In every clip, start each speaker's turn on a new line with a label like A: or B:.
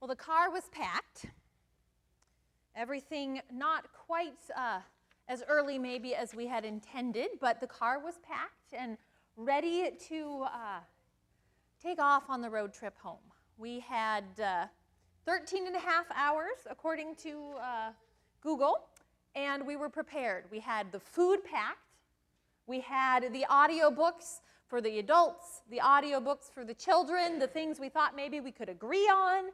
A: Well, the car was packed. Everything not quite as early maybe as we had intended, but the car was packed and ready to take off on the road trip home. We had 13 and a half hours, according to Google, and we were prepared. We had the food packed. We had the audiobooks for the adults, the audiobooks for the children, the things we thought maybe we could agree on.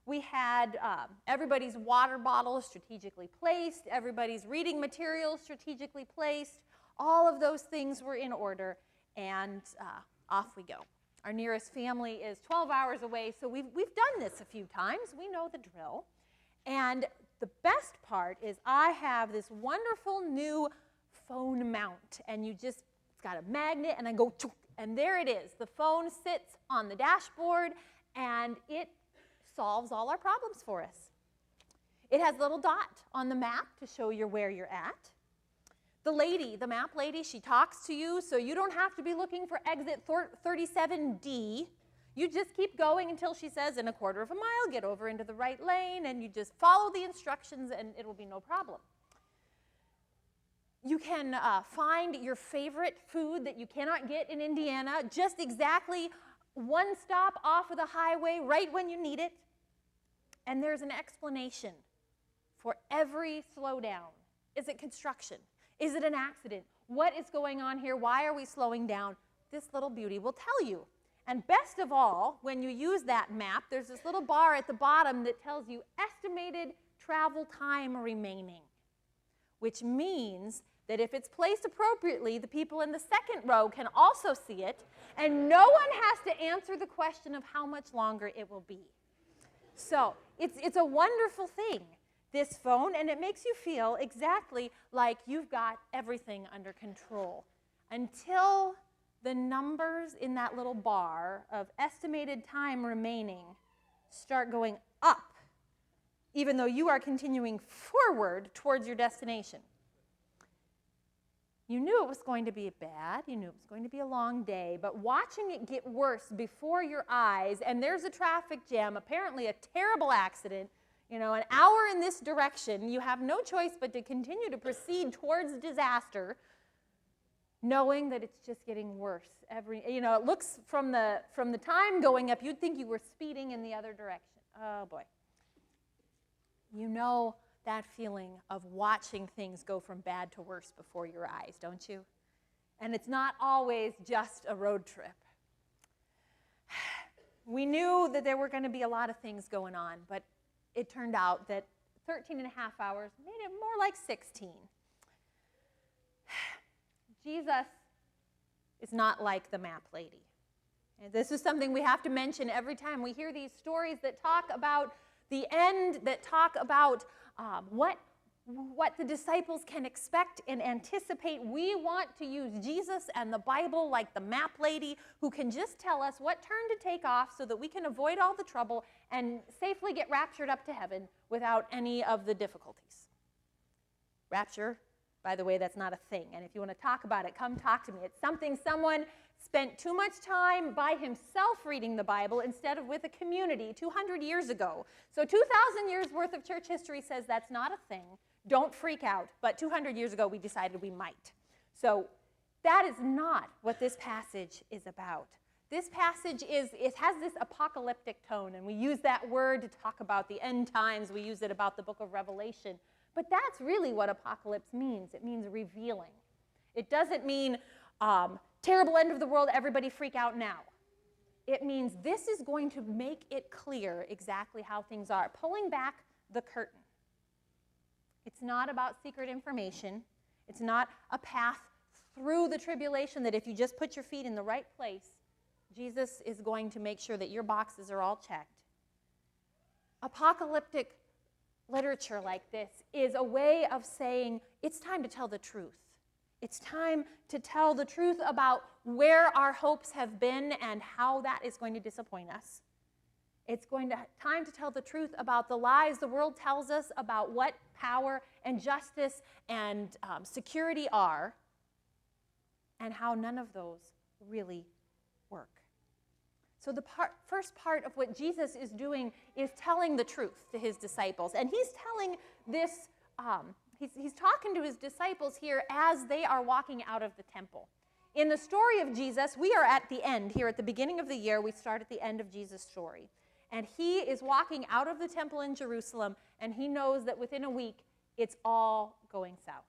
A: We had everybody's water bottles strategically placed, everybody's reading materials strategically placed. All of those things were in order, and off we go. Our nearest family is 12 hours away, so we've done this a few times. We know the drill. And the best part is I have this wonderful new phone mount, and it's got a magnet, and I go, and there it is. The phone sits on the dashboard, and it solves all our problems for us. It has a little dot on the map to show you where you're at. The map lady, she talks to you, so you don't have to be looking for exit 37D. You just keep going until she says, in a quarter of a mile, get over into the right lane, and you just follow the instructions, and it will be no problem. You can find your favorite food that you cannot get in Indiana just exactly one stop off of the highway right when you need it. And there's an explanation for every slowdown. Is it construction? Is it an accident? What is going on here? Why are we slowing down? This little beauty will tell you. And best of all, when you use that map, there's this little bar at the bottom that tells you estimated travel time remaining, which means that if it's placed appropriately, the people in the second row can also see it, and no one has to answer the question of how much longer it will be. So it's a wonderful thing, this phone, and it makes you feel exactly like you've got everything under control until the numbers in that little bar of estimated time remaining start going up, even though you are continuing forward towards your destination. You knew it was going to be bad, you knew it was going to be a long day, but watching it get worse before your eyes, and there's a traffic jam, apparently a terrible accident, an hour in this direction, you have no choice but to continue to proceed towards disaster, knowing that it's just getting worse. It looks from the time going up, you'd think you were speeding in the other direction. Oh boy. You know that feeling of watching things go from bad to worse before your eyes, don't you? And it's not always just a road trip. We knew that there were going to be a lot of things going on, but it turned out that 13 and a half hours made it more like 16. Jesus is not like the map lady. And this is something we have to mention every time we hear these stories that talk about the end, that talk about what the disciples can expect and anticipate. We want to use Jesus and the Bible like the map lady who can just tell us what turn to take off so that we can avoid all the trouble and safely get raptured up to heaven without any of the difficulties. Rapture, by the way, that's not a thing. And if you want to talk about it, come talk to me. It's something someone spent too much time by himself reading the Bible instead of with a community 200 years ago. So 2,000 years worth of church history says that's not a thing. Don't freak out. But 200 years ago, we decided we might. So that is not what this passage is about. This passage it has this apocalyptic tone, and we use that word to talk about the end times. We use it about the book of Revelation. But that's really what apocalypse means. It means revealing. It doesn't mean terrible end of the world, everybody freak out now. It means this is going to make it clear exactly how things are, pulling back the curtain. It's not about secret information. It's not a path through the tribulation that if you just put your feet in the right place, Jesus is going to make sure that your boxes are all checked. Apocalyptic literature like this is a way of saying it's time to tell the truth. It's time to tell the truth about where our hopes have been and how that is going to disappoint us. It's time to tell the truth about the lies the world tells us about what power and justice and security are, and how none of those really work. So the first part of what Jesus is doing is telling the truth to his disciples. And he's telling this, he's talking to his disciples here as they are walking out of the temple. In the story of Jesus, we are at the end. Here at the beginning of the year, we start at the end of Jesus' story. And he is walking out of the temple in Jerusalem, and he knows that within a week, it's all going south,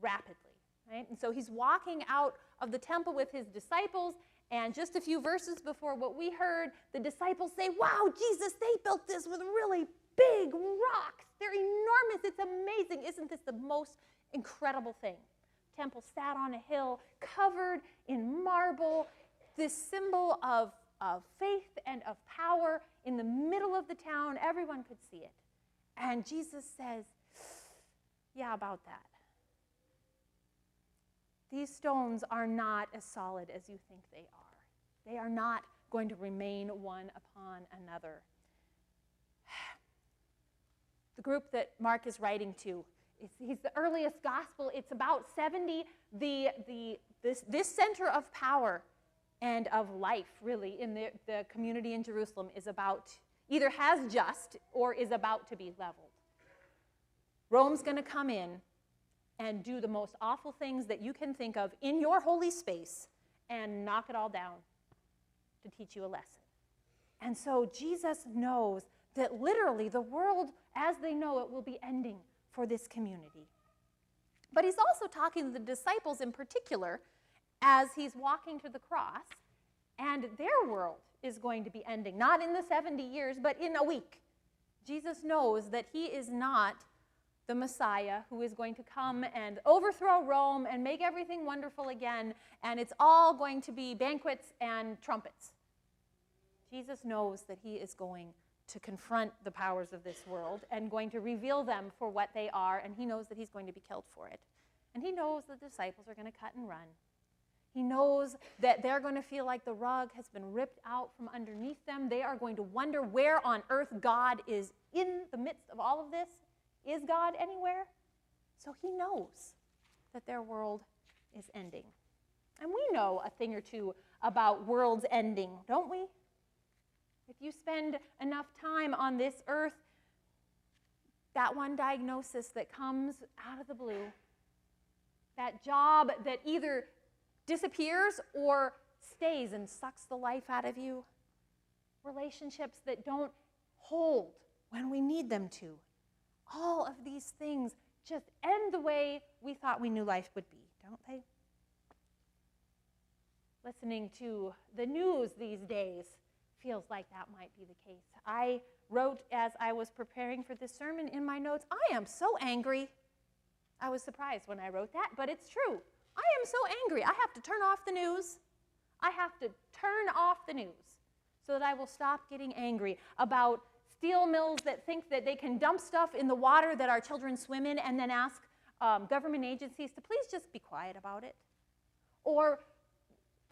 A: rapidly. Right? And so he's walking out of the temple with his disciples, and just a few verses before what we heard, the disciples say, wow, Jesus, they built this with really big rocks. They're enormous. It's amazing. Isn't this the most incredible thing? Temple sat on a hill covered in marble, this symbol of faith and of power in the middle of the town. Everyone could see it. And Jesus says, yeah, about that. These stones are not as solid as you think they are. They are not going to remain one upon another. The group that Mark is writing to, he's the earliest gospel. It's about 70. This center of power and of life, really, in the community in Jerusalem is about, either has just or is about to be leveled. Rome's going to come in and do the most awful things that you can think of in your holy space and knock it all down to teach you a lesson. And so Jesus knows that literally the world as they know it will be ending for this community. But he's also talking to the disciples in particular as he's walking to the cross, and their world is going to be ending, not in the 70 years, but in a week. Jesus knows that he is not the Messiah who is going to come and overthrow Rome and make everything wonderful again, and it's all going to be banquets and trumpets. Jesus knows that he is going to confront the powers of this world and going to reveal them for what they are, and he knows that he's going to be killed for it. And he knows the disciples are going to cut and run. He knows that they're going to feel like the rug has been ripped out from underneath them. They are going to wonder where on earth God is in the midst of all of this. Is God anywhere? So he knows that their world is ending. And we know a thing or two about worlds ending, don't we? If you spend enough time on this earth, that one diagnosis that comes out of the blue, that job that either disappears or stays and sucks the life out of you, relationships that don't hold when we need them to, all of these things just end the way we thought we knew life would be, don't they? Listening to the news these days feels like that might be the case. I wrote as I was preparing for this sermon in my notes, I am so angry. I was surprised when I wrote that, but it's true. I am so angry. I have to turn off the news. I have to turn off the news so that I will stop getting angry about steel mills that think that they can dump stuff in the water that our children swim in and then ask government agencies to please just be quiet about it. Or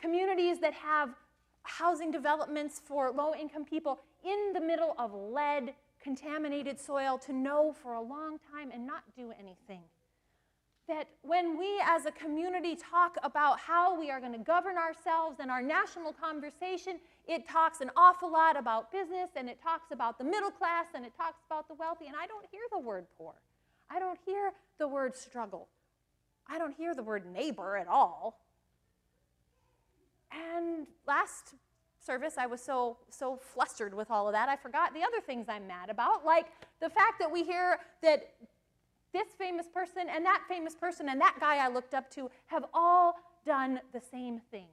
A: communities that have housing developments for low-income people in the middle of lead-contaminated soil to know for a long time and not do anything. That when we as a community talk about how we are going to govern ourselves and our national conversation, it talks an awful lot about business, and it talks about the middle class, and it talks about the wealthy, and I don't hear the word poor. I don't hear the word struggle. I don't hear the word neighbor at all. And last service, I was so flustered with all of that, I forgot the other things I'm mad about, like the fact that we hear that this famous person and that famous person and that guy I looked up to have all done the same thing.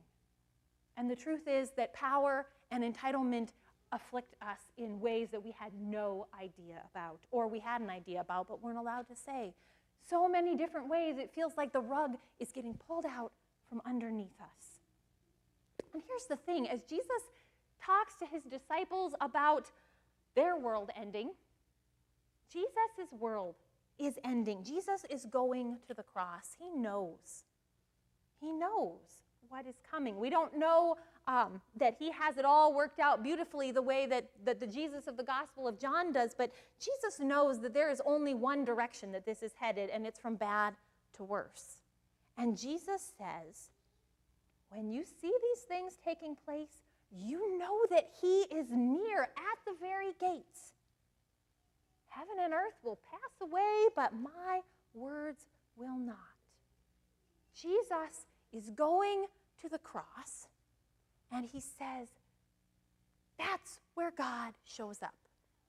A: And the truth is that power and entitlement afflict us in ways that we had no idea about, or we had an idea about but weren't allowed to say. So many different ways it feels like the rug is getting pulled out from underneath us. And here's the thing, as Jesus talks to his disciples about their world ending, Jesus' world is ending. Jesus is going to the cross. He knows. He knows what is coming. We don't know that he has it all worked out beautifully the way that the Jesus of the Gospel of John does, but Jesus knows that there is only one direction that this is headed, and it's from bad to worse. And Jesus says, when you see these things taking place, you know that he is near at the very gates. Heaven and earth will pass away, but my words will not. Jesus is going to the cross, and he says, that's where God shows up.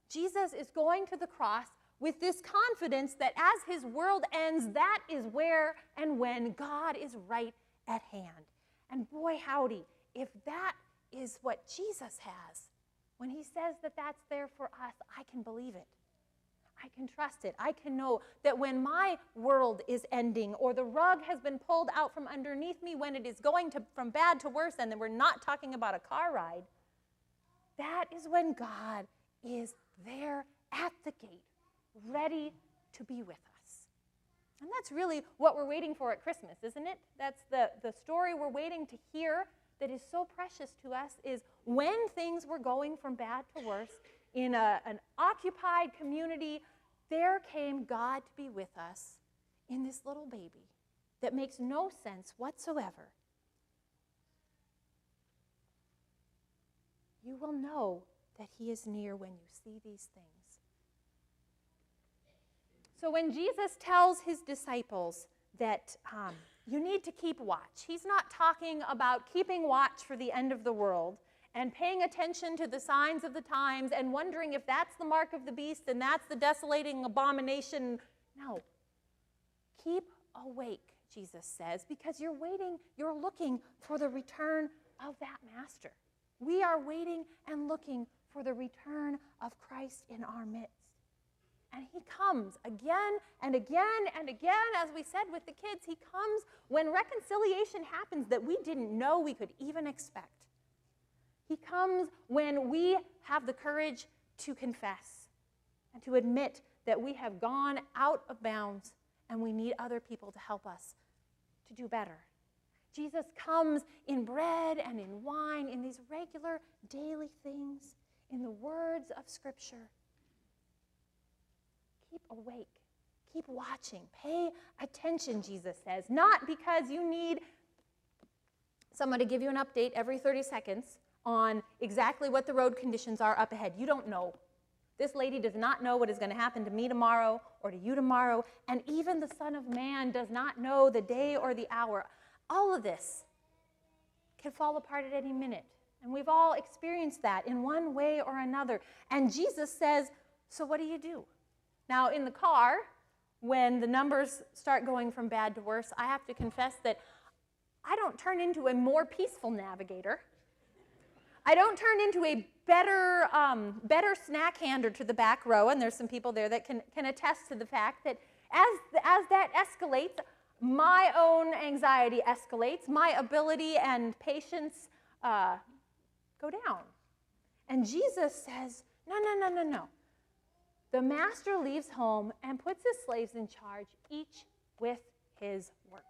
A: Jesus is going to the cross with this confidence that as his world ends, that is where and when God is right at hand. And boy, howdy, if that is what Jesus has, when he says that that's there for us, I can believe it. I can trust it. I can know that when my world is ending or the rug has been pulled out from underneath me, when it is going from bad to worse, and then we're not talking about a car ride, that is when God is there at the gate, ready to be with us. And that's really what we're waiting for at Christmas, isn't it? That's the story we're waiting to hear that is so precious to us, is when things were going from bad to worse, in an occupied community, there came God to be with us in this little baby that makes no sense whatsoever. You will know that he is near when you see these things. So when Jesus tells his disciples that you need to keep watch, he's not talking about keeping watch for the end of the world and paying attention to the signs of the times and wondering if that's the mark of the beast and that's the desolating abomination. No. Keep awake, Jesus says, because you're looking for the return of that master. We are waiting and looking for the return of Christ in our midst. And he comes again and again and again, as we said with the kids, he comes when reconciliation happens that we didn't know we could even expect. He comes when we have the courage to confess and to admit that we have gone out of bounds and we need other people to help us to do better. Jesus comes in bread and in wine, in these regular daily things, in the words of Scripture. Keep awake. Keep watching. Pay attention, Jesus says. Not because you need someone to give you an update every 30 seconds on exactly what the road conditions are up ahead. You don't know. This lady does not know what is going to happen to me tomorrow or to you tomorrow, and even the Son of Man does not know the day or the hour. All of this can fall apart at any minute, and we've all experienced that in one way or another. And Jesus says, so what do? Now, in the car, when the numbers start going from bad to worse, I have to confess that I don't turn into a more peaceful navigator. I don't turn into a better snack hander to the back row, and there's some people there that can attest to the fact that as that escalates, my own anxiety escalates, my ability and patience go down. And Jesus says, no. The master leaves home and puts his slaves in charge, each with his work.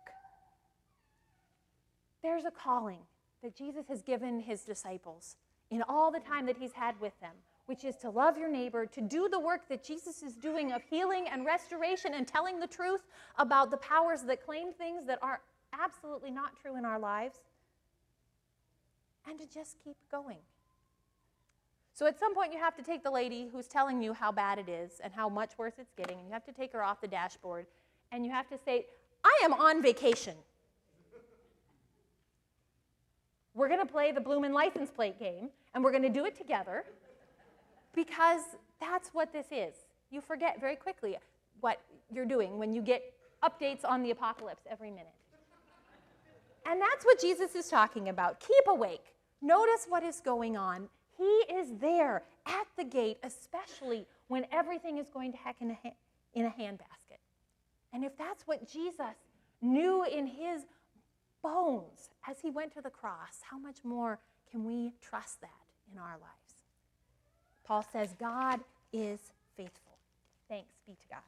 A: There's a calling that Jesus has given his disciples in all the time that he's had with them, which is to love your neighbor, to do the work that Jesus is doing of healing and restoration and telling the truth about the powers that claim things that are absolutely not true in our lives, and to just keep going. So at some point you have to take the lady who's telling you how bad it is and how much worse it's getting, and you have to take her off the dashboard, and you have to say, I am on vacation. We're going to play the bloomin' license plate game, and we're going to do it together, because that's what this is. You forget very quickly what you're doing when you get updates on the apocalypse every minute. And that's what Jesus is talking about. Keep awake. Notice what is going on. He is there at the gate, especially when everything is going to heck in a handbasket. And if that's what Jesus knew in his bones as he went to the cross, how much more can we trust that in our lives? Paul says, God is faithful. Thanks be to God.